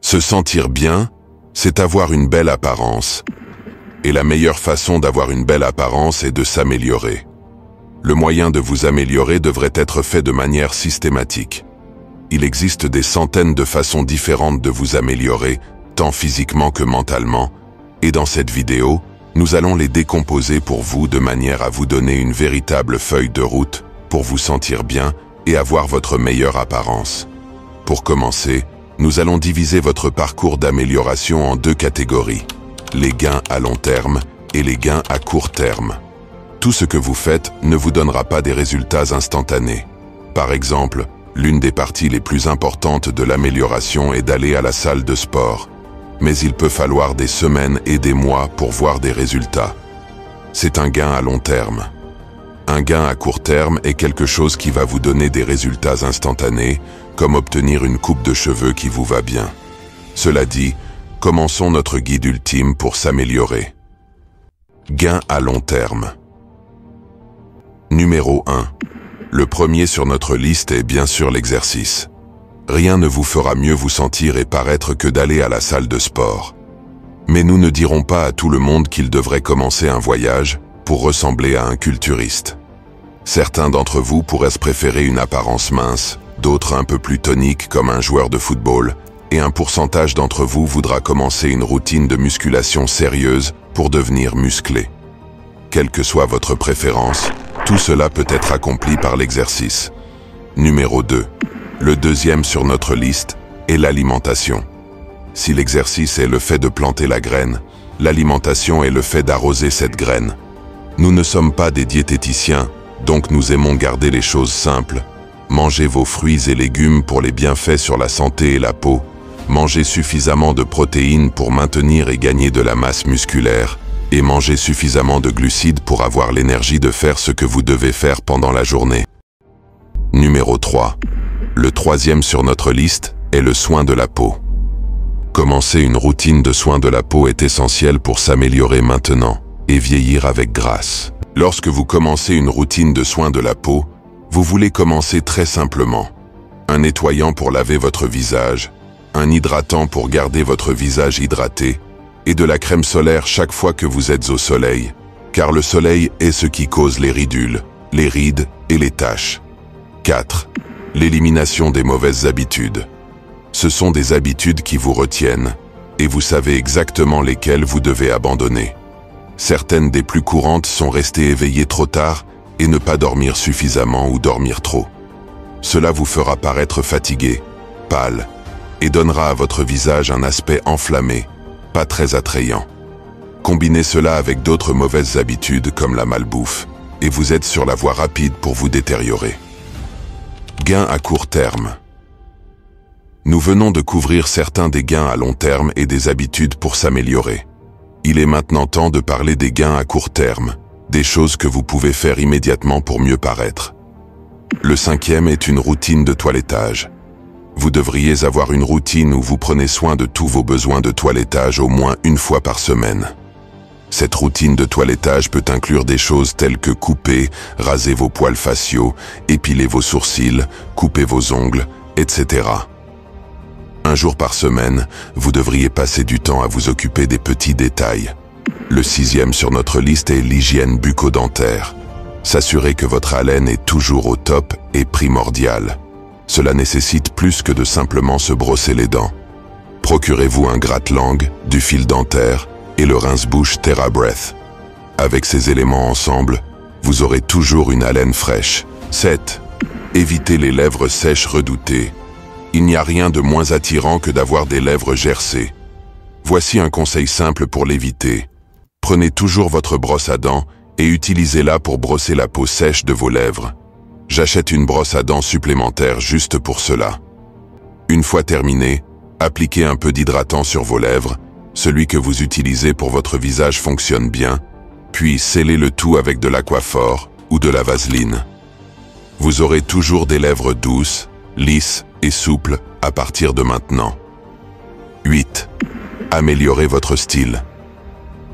Se sentir bien, c'est avoir une belle apparence. Et la meilleure façon d'avoir une belle apparence est de s'améliorer. Le moyen de vous améliorer devrait être fait de manière systématique. Il existe des centaines de façons différentes de vous améliorer, tant physiquement que mentalement, et dans cette vidéo, nous allons les décomposer pour vous de manière à vous donner une véritable feuille de route pour vous sentir bien et avoir votre meilleure apparence. Pour commencer, nous allons diviser votre parcours d'amélioration en deux catégories, les gains à long terme et les gains à court terme. Tout ce que vous faites ne vous donnera pas des résultats instantanés. Par exemple, l'une des parties les plus importantes de l'amélioration est d'aller à la salle de sport. Mais il peut falloir des semaines et des mois pour voir des résultats. C'est un gain à long terme. Un gain à court terme est quelque chose qui va vous donner des résultats instantanés, comme obtenir une coupe de cheveux qui vous va bien. Cela dit, commençons notre guide ultime pour s'améliorer. Gain à long terme. Numéro 1. Le premier sur notre liste est bien sûr l'exercice. Rien ne vous fera mieux vous sentir et paraître que d'aller à la salle de sport. Mais nous ne dirons pas à tout le monde qu'il devrait commencer un voyage pour ressembler à un culturiste. Certains d'entre vous pourraient se préférer une apparence mince, d'autres un peu plus tonique comme un joueur de football, et un pourcentage d'entre vous voudra commencer une routine de musculation sérieuse pour devenir musclé. Quelle que soit votre préférence, tout cela peut être accompli par l'exercice. Numéro 2. Le deuxième sur notre liste est l'alimentation. Si l'exercice est le fait de planter la graine, l'alimentation est le fait d'arroser cette graine. Nous ne sommes pas des diététiciens, donc nous aimons garder les choses simples. Mangez vos fruits et légumes pour les bienfaits sur la santé et la peau. Mangez suffisamment de protéines pour maintenir et gagner de la masse musculaire. Et mangez suffisamment de glucides pour avoir l'énergie de faire ce que vous devez faire pendant la journée. Numéro 3. Le troisième sur notre liste est le soin de la peau. Commencer une routine de soin de la peau est essentiel pour s'améliorer maintenant et vieillir avec grâce. Lorsque vous commencez une routine de soin de la peau, vous voulez commencer très simplement. Un nettoyant pour laver votre visage, un hydratant pour garder votre visage hydraté, et de la crème solaire chaque fois que vous êtes au soleil, car le soleil est ce qui cause les ridules, les rides et les taches. 4. L'élimination des mauvaises habitudes. Ce sont des habitudes qui vous retiennent, et vous savez exactement lesquelles vous devez abandonner. Certaines des plus courantes sont rester éveillé trop tard et ne pas dormir suffisamment ou dormir trop. Cela vous fera paraître fatigué, pâle, et donnera à votre visage un aspect enflammé, pas très attrayant. Combinez cela avec d'autres mauvaises habitudes comme la malbouffe, et vous êtes sur la voie rapide pour vous détériorer. Gains à court terme. Nous venons de couvrir certains des gains à long terme et des habitudes pour s'améliorer. Il est maintenant temps de parler des gains à court terme, des choses que vous pouvez faire immédiatement pour mieux paraître. Le cinquième est une routine de toilettage. Vous devriez avoir une routine où vous prenez soin de tous vos besoins de toilettage au moins une fois par semaine. Cette routine de toilettage peut inclure des choses telles que couper, raser vos poils faciaux, épiler vos sourcils, couper vos ongles, etc. Un jour par semaine, vous devriez passer du temps à vous occuper des petits détails. Le sixième sur notre liste est l'hygiène bucco-dentaire. S'assurer que votre haleine est toujours au top est primordial. Cela nécessite plus que de simplement se brosser les dents. Procurez-vous un gratte-langue, du fil dentaire et le rince-bouche TheraBreath. Avec ces éléments ensemble, vous aurez toujours une haleine fraîche. 7. Évitez les lèvres sèches redoutées. Il n'y a rien de moins attirant que d'avoir des lèvres gercées. Voici un conseil simple pour l'éviter. Prenez toujours votre brosse à dents et utilisez-la pour brosser la peau sèche de vos lèvres. J'achète une brosse à dents supplémentaire juste pour cela. Une fois terminé, appliquez un peu d'hydratant sur vos lèvres. Celui que vous utilisez pour votre visage fonctionne bien, puis scellez le tout avec de l'aquaphor ou de la vaseline. Vous aurez toujours des lèvres douces, lisses et souples à partir de maintenant. 8. Améliorez votre style.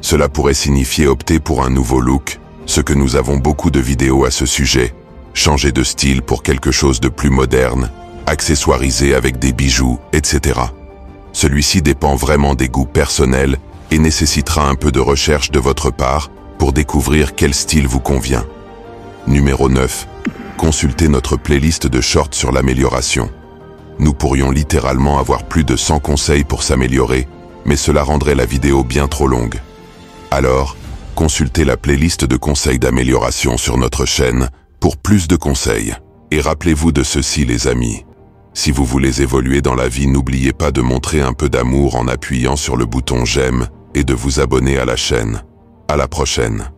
Cela pourrait signifier opter pour un nouveau look, ce que nous avons beaucoup de vidéos à ce sujet. Changer de style pour quelque chose de plus moderne, accessoirisé avec des bijoux, etc. Celui-ci dépend vraiment des goûts personnels et nécessitera un peu de recherche de votre part pour découvrir quel style vous convient. Numéro 9. Consultez notre playlist de shorts sur l'amélioration. Nous pourrions littéralement avoir plus de 100 conseils pour s'améliorer, mais cela rendrait la vidéo bien trop longue. Alors, consultez la playlist de conseils d'amélioration sur notre chaîne pour plus de conseils. Et rappelez-vous de ceci, les amis. Si vous voulez évoluer dans la vie, n'oubliez pas de montrer un peu d'amour en appuyant sur le bouton j'aime et de vous abonner à la chaîne. À la prochaine.